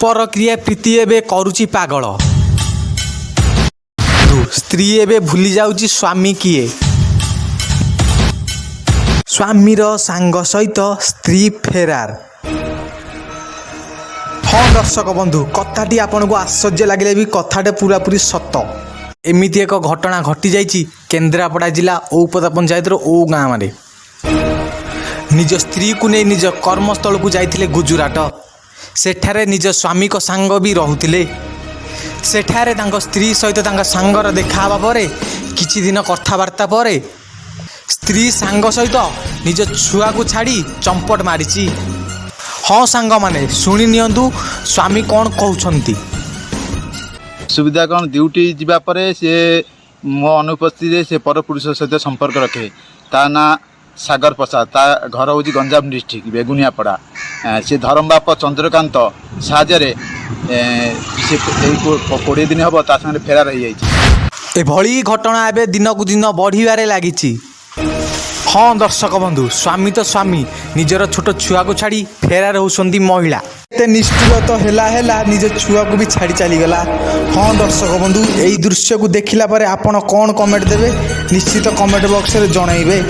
परक्रिया प्रीति एबे करुची पागल। स्त्री एबे भूली जाउची स्वामी किए। स्वामीर सांग सहित स्त्री फेरार। हाँ दर्शक बंधु, कथाटी आपन को आश्चर्य लगे भी कथाटे पूरापूरी सत। एमिति एक घटना घटी जाइछि केन्द्रापड़ा जिला औपदा पंचायतर ओ गाँव में। निज स्त्री को नहीं निज कर्मस्थल को जाइथिले गुजराट। सेठारे निज स्वामी को सांग भी रहुथिले। सेठारे तांको स्त्री सहित तांका सांगर देखा हवा परे किछि दिन कथाबार्ता परे स्त्री सांग सहित निज छुआ को छाड़ी चंपट मारिछि। हाँ सांग माने शुणी नियंतु स्वामी कौन कहउछंती। सुविधा कौन ड्यूटी जीवा परे से मो अनुपस्थित से परपुरुष सहित संपर्क रखे। ता ना सागर प्रसाद, ता घर हूँ गंजाम डिस्ट्रिक्ट बेगुनियापड़ा। से धरम बाप चंद्रकांत साहाଯ୍ୟରେ से 20 दिन हम ता संगे फेरार हो जाइए। एभली घटना एबे दिनकू दिन बढ़िबारे लागिछि। हाँ दर्शक बंधु, स्वामी तो स्वामी निजर छोट छुआ को छाड़ी फेरार होउछंती महिला। एते निष्ठुर तो हेला निज छुआ को भी छाड़ी चली गला। हाँ दर्शक बंधु, एई दृश्य को देखिला परे आपण कौन कमेंट देबे निश्चित कमेंट बॉक्स रे जणाइबे।